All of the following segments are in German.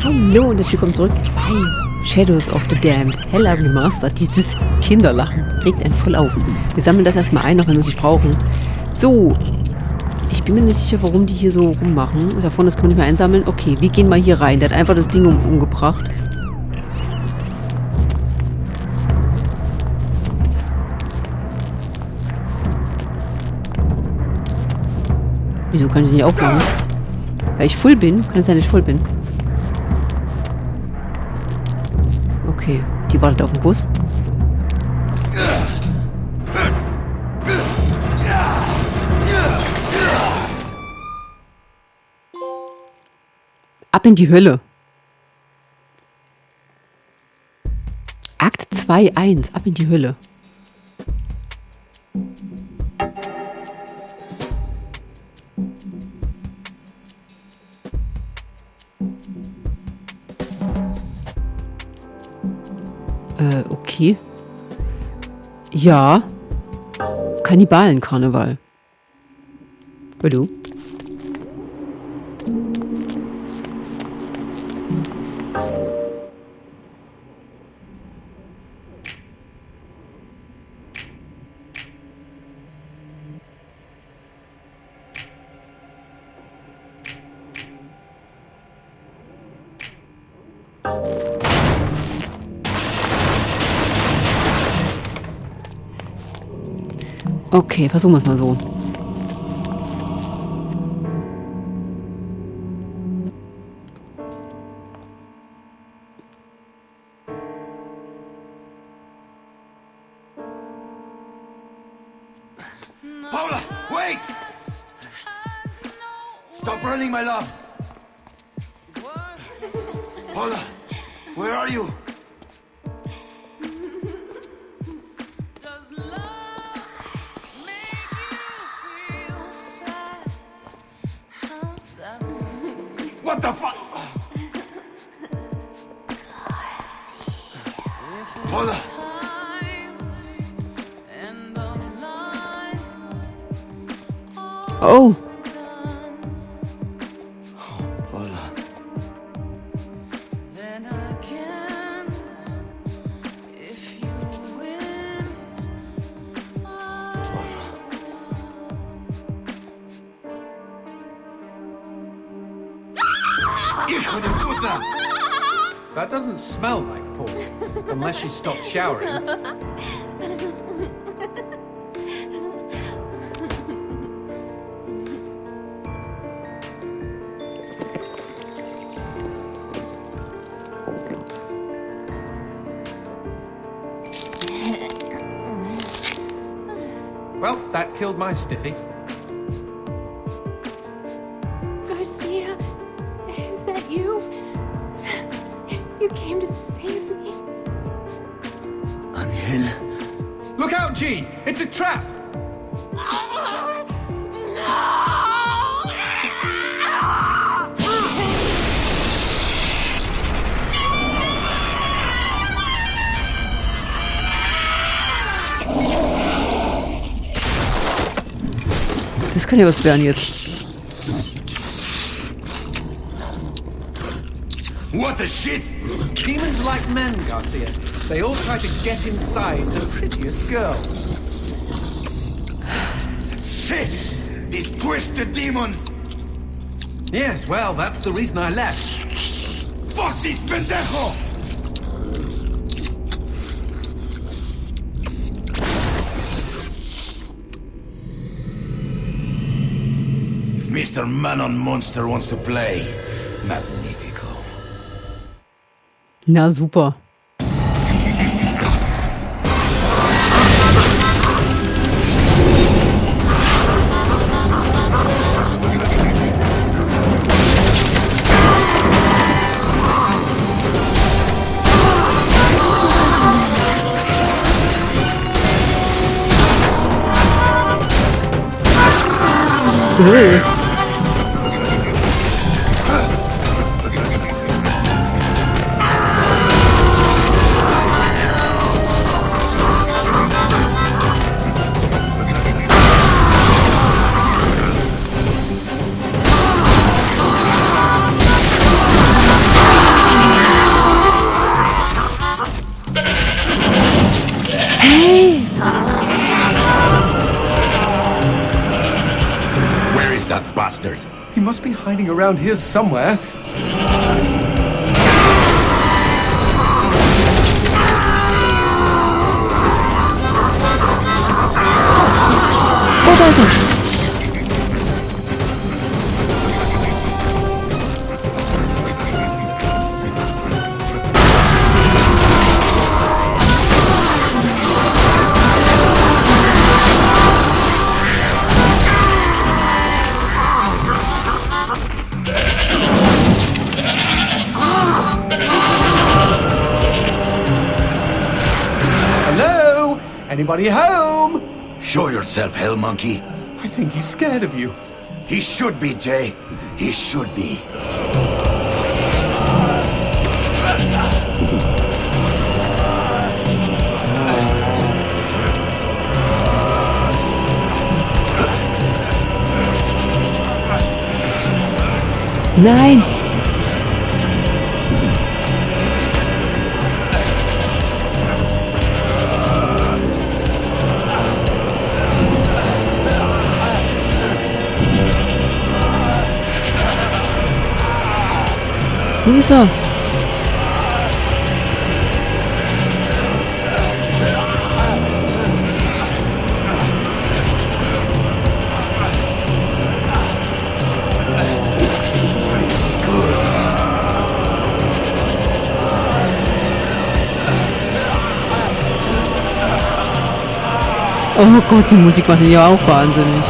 Hallo und herzlich willkommen zurück bei Shadows of the Damned. Hella Remastered. Dieses Kinderlachen regt einen voll auf. Wir sammeln das erstmal ein, auch wenn wir es nicht brauchen. So. Ich bin mir nicht sicher, warum die hier so rummachen. Da vorne, das können wir nicht mehr einsammeln. Okay, wir gehen mal hier rein. Der hat einfach das Ding umgebracht. Wieso kann ich nicht aufmachen? Weil ich voll bin? Kann es sein, dass ich voll bin? Okay, die wartet auf den Bus. Ab in die Hölle. Akt 2.1. Ab in die Hölle. Okay. Ja. Kannibalen-Karneval. Hallo? Okay, versuchen wir es mal so. Paula, wait! Stop running, my love. Paula, where are you? What the fuck? Paula! Oh! Paula. Hijo de puta! That doesn't smell like Paul, unless she stopped showering. Well, that killed my stiffy. Garcia, is that you? You came to save me. Angel. Look out, G! It's a trap! Das kann ja was werden jetzt. What the shit? Demons are like men, Garcia. They all try to get inside the prettiest girl. Shit! These twisted demons! Yes, well, that's the reason I left. Fuck this pendejo! If Mr. Man-on Monster wants to play, magnifico. Na super. hiding around here somewhere. Oh, da ist er. Hello? Anybody home? Show yourself, hell monkey. I think he's scared of you. He should be, Jay. He should be. Nein. Wo ist er? Oh Gott, die Musik macht mich ja auch wahnsinnig.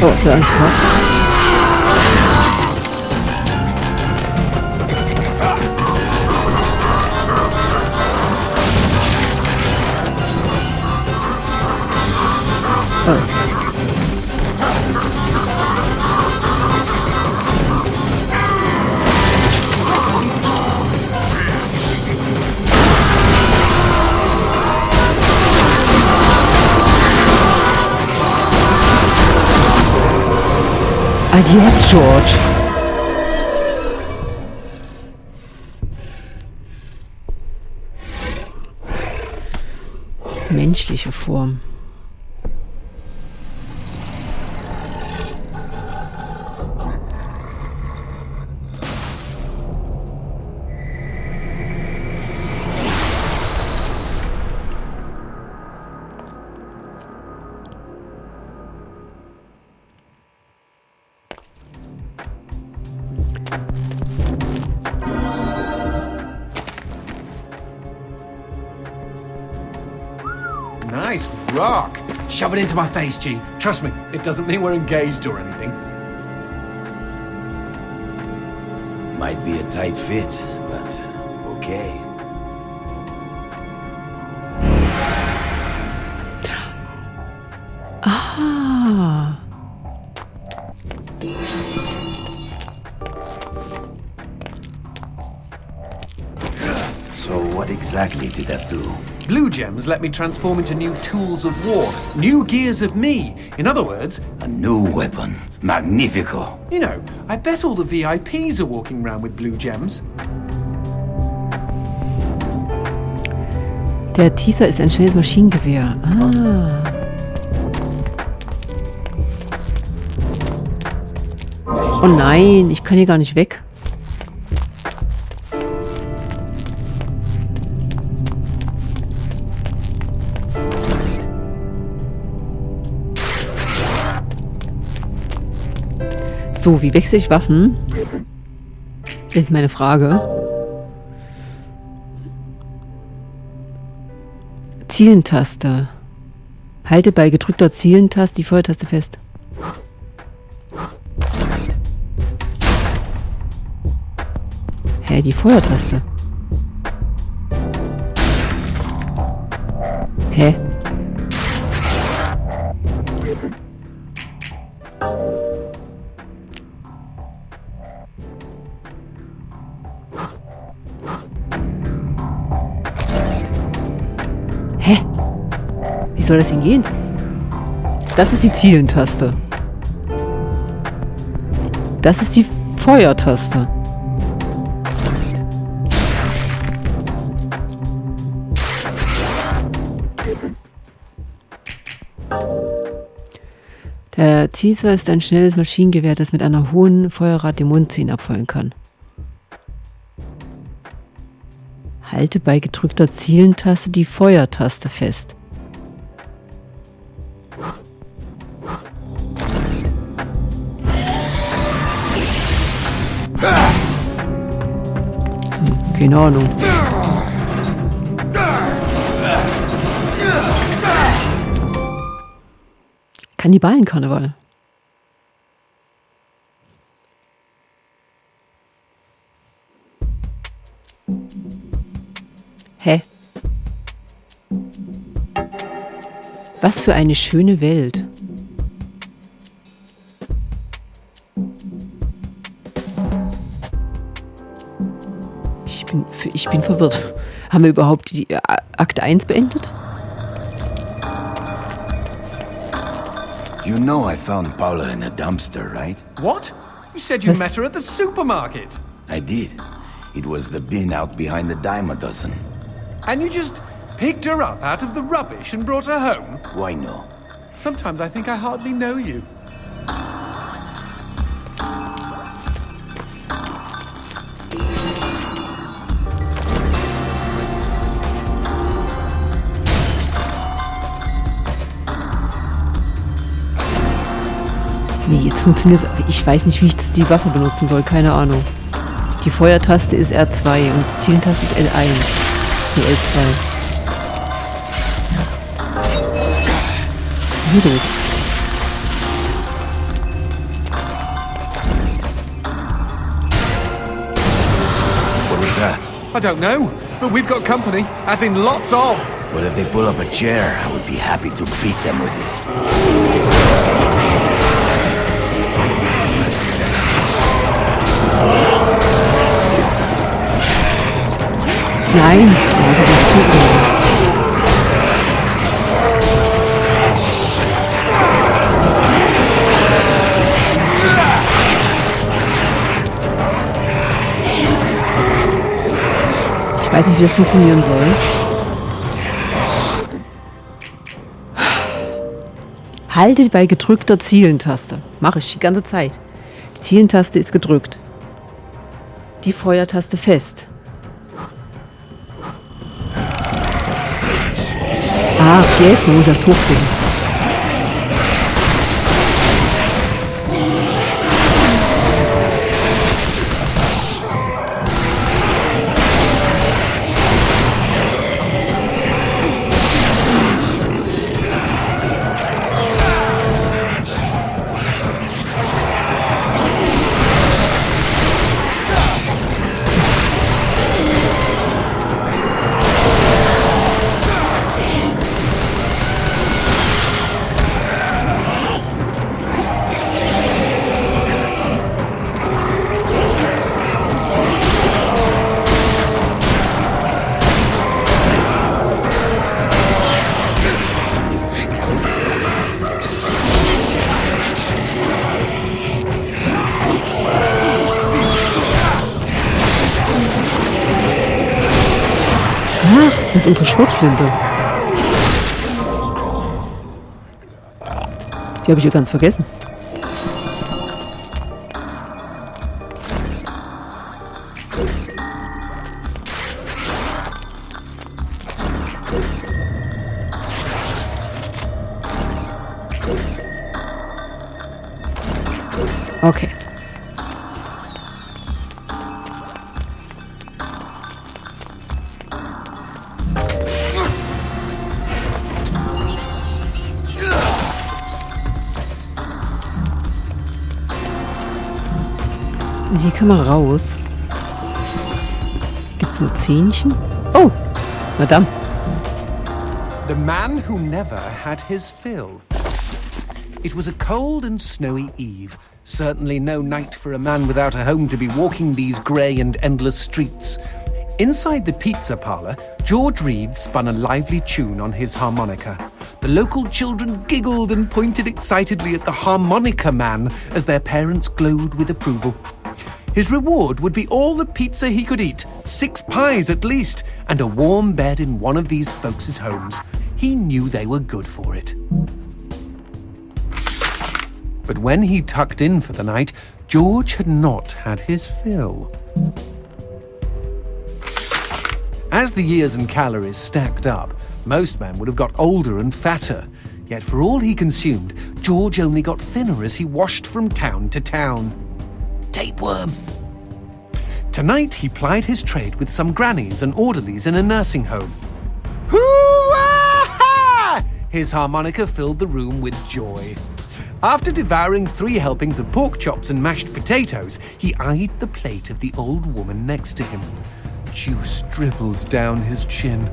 Oh, ist ja Angst gehabt. Adios, George. Menschliche Form. Nice rock. Shove it into my face, G. Trust me, it doesn't mean we're engaged or anything. Might be a tight fit, but okay. Ah. So what exactly did that do? Blue gems let me transform into new tools of war, new gears of me. In other words, A new weapon. Magnifico. you know, I bet all the VIPs are walking around with blue gems. Der Teaser ist ein schnelles Maschinengewehr. Ah. Oh nein, ich kann hier gar nicht weg. So, wie wechsle ich Waffen? Das ist meine Frage. Zielentaste. Halte bei gedrückter Zielentaste die Feuertaste fest. Hä, die Feuertaste. Hä? Hä? Wie soll das denn gehen? Das ist die Zielentaste. Das ist die Feuertaste. Der Teaser ist ein schnelles Maschinengewehr, das mit einer hohen Feuerrate den Mundzehen abfeuern kann. Halte bei gedrückter Zielentaste die Feuertaste fest. Keine Ahnung. Kannibalen-Karneval. Hä? Was für eine schöne Welt. Ich bin verwirrt. Haben wir überhaupt die Akt 1 beendet? You know I found Paula in a dumpster, right? What? You said you Was? met her at the supermarket. I did. It was the bin out behind the dime a dozen. And you just picked her up out of the rubbish and brought her home? Why no? Sometimes I think I hardly know you. Nee, jetzt funktioniert es. Ich weiß nicht, wie ich die Waffe benutzen soll. Keine Ahnung. Die Feuertaste ist R2 und die Zielentaste ist L1. Nee, L2. Wie los? What was that? I don't know, but we've got company, as in lots of. Well, if they pull up a chair, I would be happy to beat them with it. Nein. Oh, das ist gut. Ich weiß nicht, wie das funktionieren soll. Halte bei gedrückter Zielentaste. Mache ich die ganze Zeit. Die Zielentaste ist gedrückt. Die Feuertaste fest. Ah, jetzt muss ich das hochklicken. Ach, das ist unsere Schrotflinte. Die habe ich ja ganz vergessen. Okay. Hier kann man raus. Gibt's nur Zähnchen? Oh, Madame. The man who never had his fill. It was a cold and snowy eve. Certainly no night for a man without a home to be walking these grey and endless streets. Inside the pizza parlour, George Reed spun a lively tune on his harmonica. The local children giggled and pointed excitedly at the harmonica man as their parents glowed with approval. His reward would be all the pizza he could eat, 6 pies at least, and a warm bed in one of these folks' homes. He knew they were good for it. But when he tucked in for the night, George had not had his fill. As the years and calories stacked up, most men would have got older and fatter. Yet for all he consumed, George only got thinner as he washed from town to town. Tapeworm. Tonight he plied his trade with some grannies and orderlies in a nursing home. Hoo-ah! His harmonica filled the room with joy. After devouring 3 helpings of pork chops and mashed potatoes, he eyed the plate of the old woman next to him. Juice dribbled down his chin.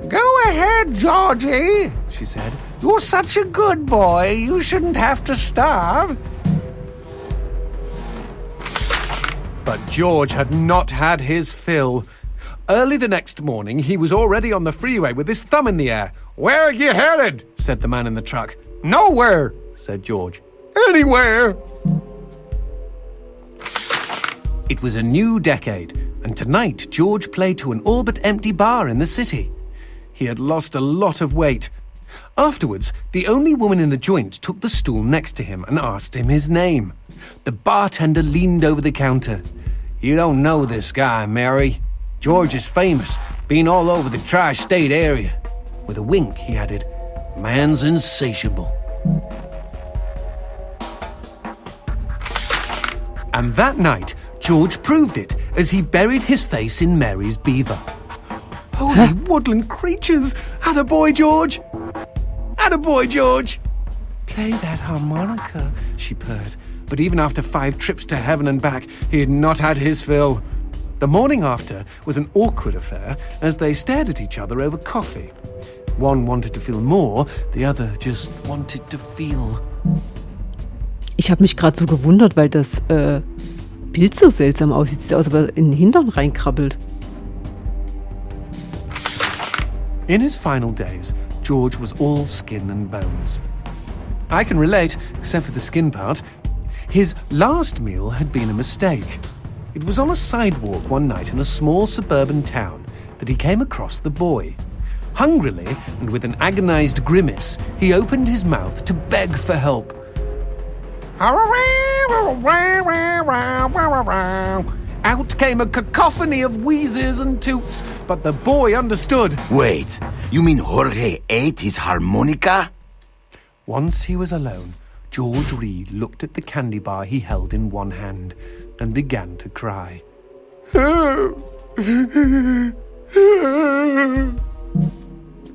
"Go ahead, Georgie," she said. "You're such a good boy, you shouldn't have to starve." But George had not had his fill. Early the next morning, he was already on the freeway with his thumb in the air. "Where are you headed?" said the man in the truck. "Nowhere," said George. "Anywhere." It was a new decade, and tonight George played to an all but empty bar in the city. He had lost a lot of weight. Afterwards, the only woman in the joint took the stool next to him and asked him his name. The bartender leaned over the counter. "You don't know this guy, Mary. George is famous, been all over the tri-state area." With a wink, he added, "Man's insatiable." And that night, George proved it as he buried his face in Mary's beaver. Holy woodland creatures! Attaboy, George! Attaboy, George! "Play that harmonica," she purred. But even after 5 trips to heaven and back, he had not had his fill. The morning after was an awkward affair as they stared at each other over coffee. One wanted to feel more, the other just wanted to feel. Ich habe mich gerade so gewundert, weil das Bild so seltsam aussieht. Sieht aus, als ob er in den Hintern reinkrabbelt. In his final days, George was all skin and bones. I can relate, except for the skin part. His last meal had been a mistake. It was on a sidewalk one night in a small suburban town that he came across the boy. Hungrily, and with an agonized grimace, he opened his mouth to beg for help. Out came a cacophony of wheezes and toots, but the boy understood. Wait, you mean Jorge ate his harmonica? Once he was alone, George Reed looked at the candy bar he held in one hand and began to cry.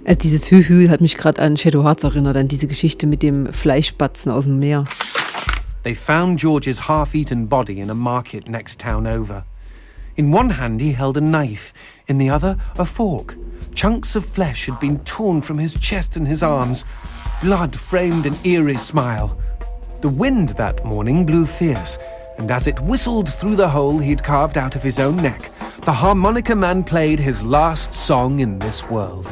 Also dieses Hü-Hü hat mich gerade an Shadow Hearts erinnert, an diese Geschichte mit dem Fleischbatzen aus dem Meer. They found George's half-eaten body in a market next town over. In one hand he held a knife, in the other a fork. Chunks of flesh had been torn from his chest and his arms. Blood framed an eerie smile. The wind that morning blew fierce, and as it whistled through the hole he'd carved out of his own neck, the harmonica man played his last song in this world.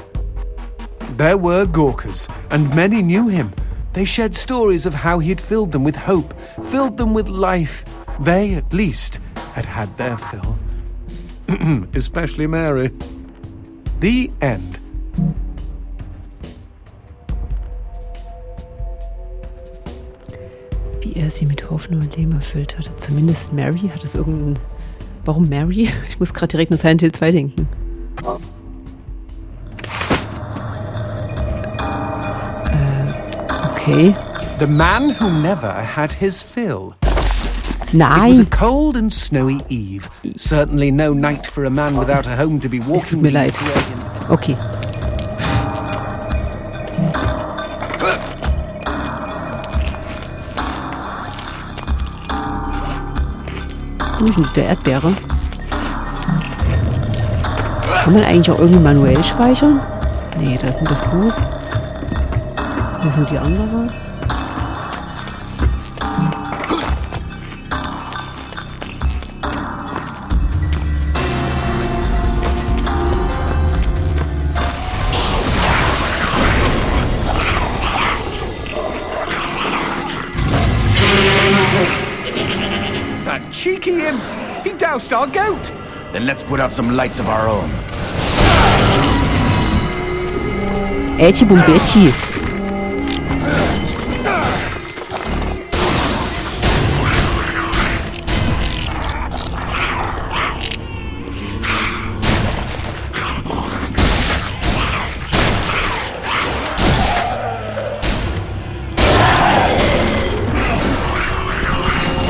There were Gawkers, and many knew him. They shared stories of how he'd filled them with hope, filled them with life. They, at least, had had their fill. Especially Mary. The end. Wie er sie mit Hoffnung und Leben erfüllt hatte. Zumindest Mary hat es irgendeinen... Warum Mary? Ich muss gerade direkt an Silent Hill 2 denken. Okay. The man who never had his fill. Nein. It was a cold and snowy eve. Certainly no night for a man without a home to be walking. Es tut mir leid. Okay. Wo ist denn der Erdbeere? Kann man eigentlich auch irgendwie manuell speichern? Nee, da ist nur das Buch. Hier sind die andere. That cheeky imp! He doused our goat! Then let's put out some lights of our own. Ätchi Bumbetschi.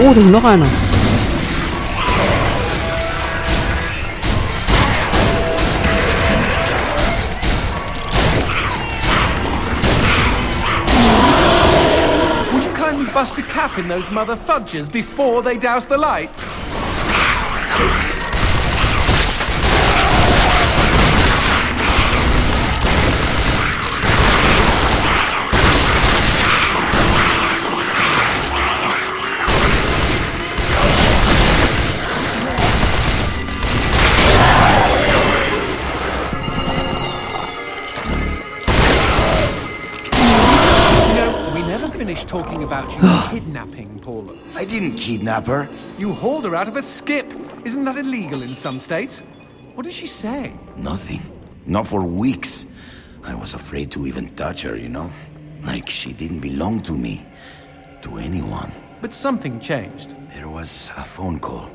Oh, da ist noch einer. Would you kindly bust a cap in those mother fudgers before they douse the lights? Talking about you kidnapping Paula. I didn't kidnap her. You hauled her out of a skip. Isn't that illegal in some states? What did she say? Nothing. Not for weeks. I was afraid to even touch her, you know? Like she didn't belong to me. To anyone. But something changed. There was a phone call.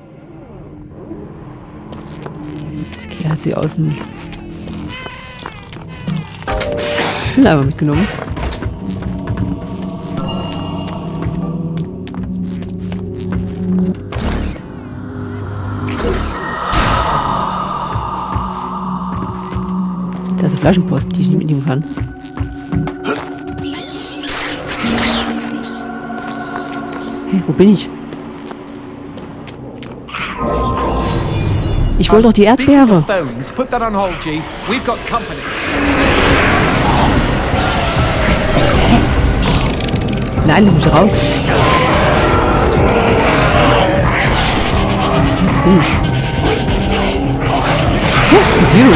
Okay, hat sie aus dem Lager mitgenommen. Da ist eine Flaschenpost, die ich nicht mitnehmen kann. Hey, wo bin ich? Ich wollte doch die Erdbeere. Put that on hold, G. We've got company. Nein, du musst raus. Zero.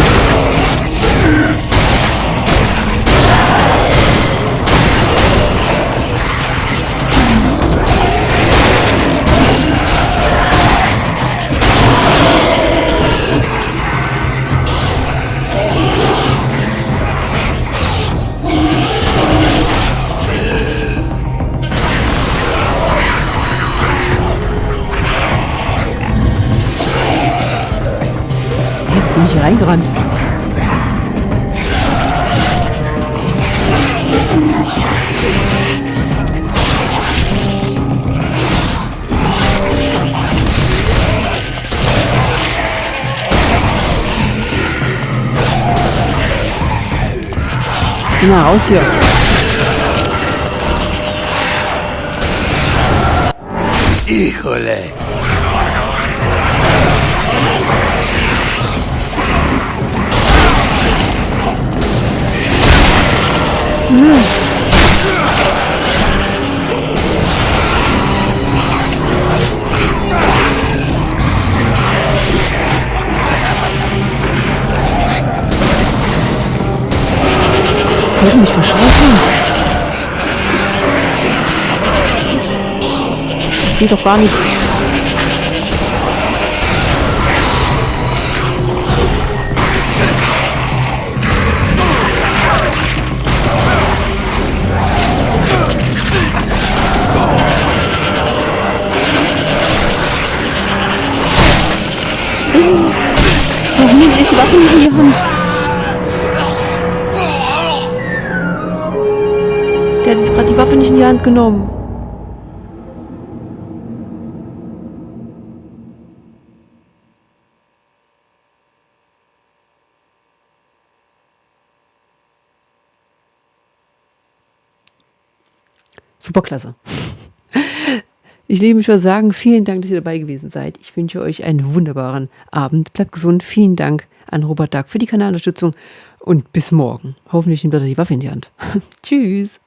Bin ich hier reingerannt? Na, raus hier. Híjole. Wollte mich verscheißen. Ich sehe doch gar nichts. Warum nimmt ihr die Waffe nicht in die Hand? Der hat jetzt gerade die Waffe nicht in die Hand genommen. Superklasse. Ich liebe mich schon sagen, vielen Dank, dass ihr dabei gewesen seid. Ich wünsche euch einen wunderbaren Abend. Bleibt gesund. Vielen Dank an Robert Duck für die Kanalunterstützung und bis morgen. Hoffentlich nimmt er die Waffe in die Hand. Tschüss.